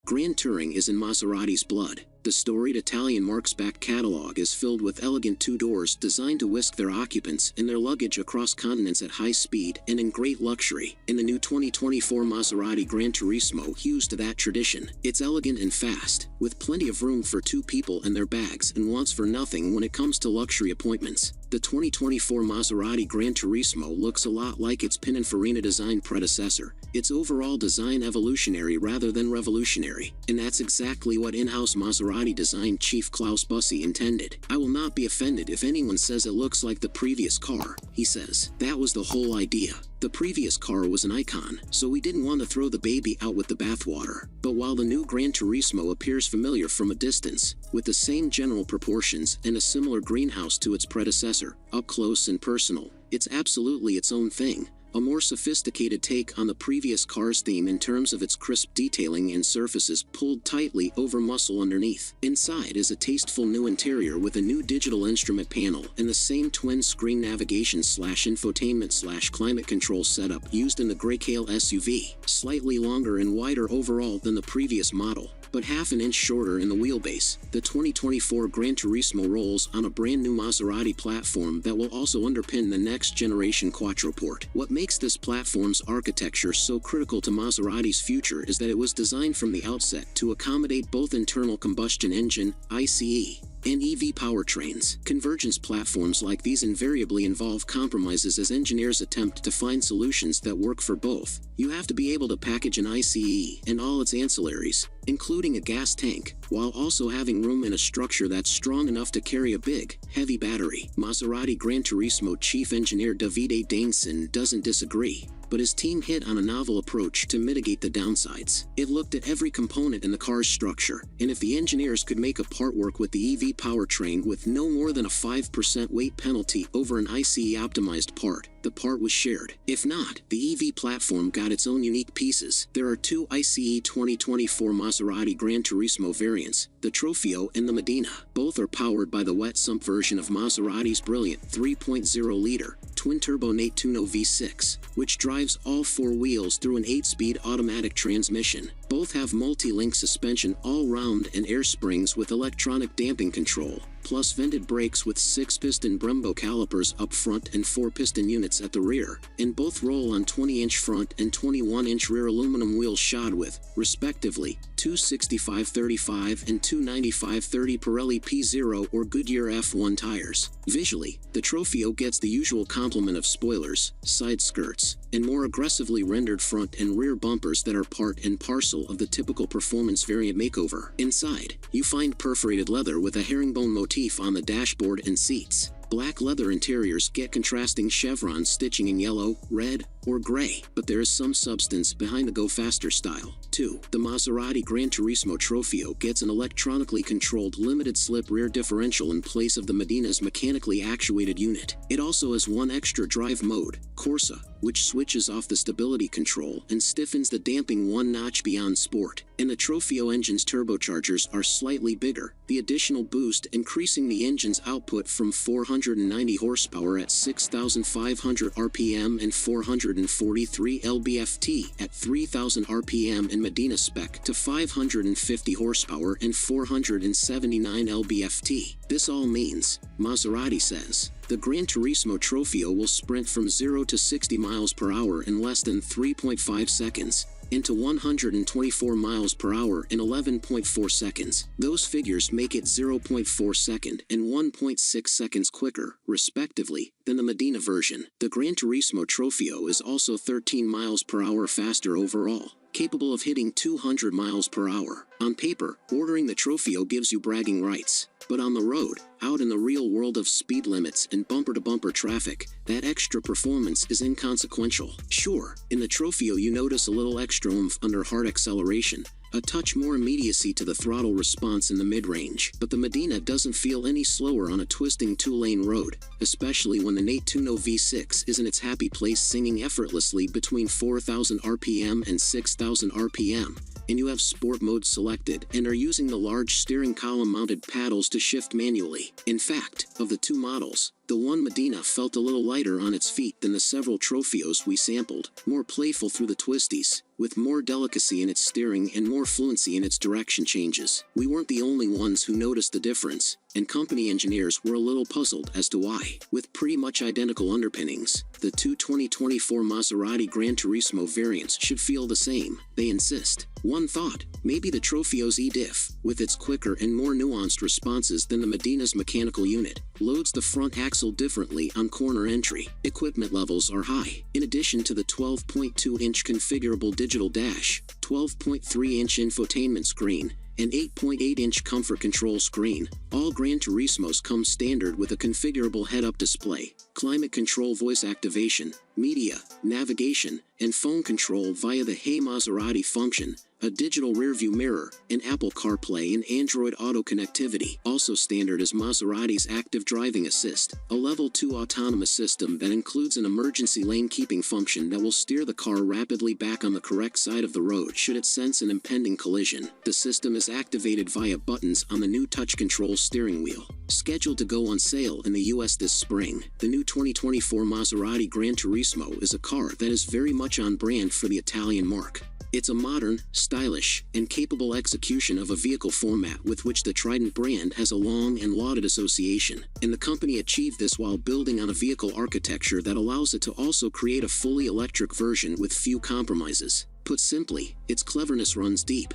Grand Touring is in Maserati's blood. The storied Italian marque's back catalog is filled with elegant two doors designed to whisk their occupants and their luggage across continents at high speed and in great luxury. In the new 2024 Maserati GranTurismo hews to that tradition. It's elegant and fast, with plenty of room for two people and their bags, and wants for nothing when it comes to luxury appointments. The 2024 Maserati GranTurismo looks a lot like its Pininfarina design predecessor. Its overall design evolutionary rather than revolutionary, and that's exactly what in-house Maserati design chief Klaus Bussi intended. "I will not be offended if anyone says it looks like the previous car," he says. "That was the whole idea. The previous car was an icon, so we didn't want to throw the baby out with the bathwater." But while the new GranTurismo appears familiar from a distance, with the same general proportions and a similar greenhouse to its predecessor, up close and personal, it's absolutely its own thing. A more sophisticated take on the previous car's theme in terms of its crisp detailing and surfaces pulled tightly over muscle underneath. Inside is a tasteful new interior with a new digital instrument panel and the same twin-screen navigation/infotainment/climate control setup used in the Grayscale SUV, slightly longer and wider overall than the previous model, but half an inch shorter in the wheelbase. The 2024 GranTurismo rolls on a brand new Maserati platform that will also underpin the next generation Quattroporte. What makes this platform's architecture so critical to Maserati's future is that it was designed from the outset to accommodate both internal combustion engine, ICE, and EV powertrains. Convergence platforms like these invariably involve compromises as engineers attempt to find solutions that work for both. You have to be able to package an ICE and all its ancillaries, including a gas tank, while also having room in a structure that's strong enough to carry a big, heavy battery. Maserati GranTurismo chief engineer Davide Daneson doesn't disagree, but his team hit on a novel approach to mitigate the downsides. It looked at every component in the car's structure, and if the engineers could make a part work with the EV powertrain with no more than a 5% weight penalty over an ICE-optimized part, the part was shared. If not, the EV platform got its own unique pieces. There are two ICE 2024 Maserati GranTurismo variants, the Trofeo and the Medina. Both are powered by the wet sump version of Maserati's brilliant 3.0-liter twin-turbo Nettuno V6, which drives all four wheels through an 8-speed automatic transmission. Both have multi-link suspension all-round and air springs with electronic damping control, plus vented brakes with 6-piston Brembo calipers up front and 4-piston units at the rear, and both roll on 20-inch front and 21-inch rear aluminum wheels shod with, respectively, 265/35 and 295/30 Pirelli P0 or Goodyear F1 tires. Visually, the Trofeo gets the usual complement of spoilers, side skirts, and more aggressively rendered front and rear bumpers that are part and parcel of the typical performance variant makeover. Inside, you find perforated leather with a herringbone motif on the dashboard and seats. Black leather interiors get contrasting chevron stitching in yellow, red, or gray, but there is some substance behind the Go Faster style, too. The Maserati GranTurismo Trofeo gets an electronically controlled limited-slip rear differential in place of the Medina's mechanically actuated unit. It also has one extra drive mode, Corsa, which switches off the stability control and stiffens the damping one notch beyond sport. And the Trofeo engine's turbochargers are slightly bigger, the additional boost increasing the engine's output from 490 horsepower at 6,500 RPM and 443 lb-ft at 3,000 RPM in Medina spec to 550 horsepower and 479 lb-ft. This all means, Maserati says, the GranTurismo Trofeo will sprint from 0 to 60 miles per hour in less than 3.5 seconds, into 124 miles per hour in 11.4 seconds. Those figures make it 0.4 second and 1.6 seconds quicker, respectively, than the Medina version. The GranTurismo Trofeo is also 13 miles per hour faster overall, capable of hitting 200 miles per hour. On paper, ordering the Trofeo gives you bragging rights. But on the road, out in the real world of speed limits and bumper-to-bumper traffic, that extra performance is inconsequential. Sure, in the Trofeo you notice a little extra oomph under hard acceleration, a touch more immediacy to the throttle response in the mid-range, but the Medina doesn't feel any slower on a twisting two-lane road, especially when the Nettuno V6 is in its happy place singing effortlessly between 4,000 RPM and 6,000 RPM. And you have sport mode selected and are using the large steering column mounted paddles to shift manually. In fact, of the two models, The one Medina felt a little lighter on its feet than the several Trofios we sampled, more playful through the twisties, with more delicacy in its steering and more fluency in its direction changes. We weren't the only ones who noticed the difference, and company engineers were a little puzzled as to why. With pretty much identical underpinnings, the two 2024 Maserati GranTurismo variants should feel the same, they insist. One thought, maybe the Trofeo's e-diff, with its quicker and more nuanced responses than the Medina's mechanical unit, loads the front axle differently on corner entry. Equipment levels are high. In addition to the 12.2-inch configurable digital dash, 12.3-inch infotainment screen, and 8.8-inch comfort control screen, all GranTurismos come standard with a configurable head-up display, climate control voice activation, media, navigation, and phone control via the Hey Maserati function, a digital rearview mirror, and Apple CarPlay and Android Auto connectivity. Also standard is Maserati's Active Driving Assist, a Level 2 autonomous system that includes an emergency lane keeping function that will steer the car rapidly back on the correct side of the road should it sense an impending collision. The system is activated via buttons on the new touch control steering wheel. Scheduled to go on sale in the US this spring, the new 2024 Maserati GranTurismo is a car that is very much on brand for the Italian marque. It's a modern, stylish, and capable execution of a vehicle format with which the Trident brand has a long and lauded association, and the company achieved this while building on a vehicle architecture that allows it to also create a fully electric version with few compromises. Put simply, its cleverness runs deep.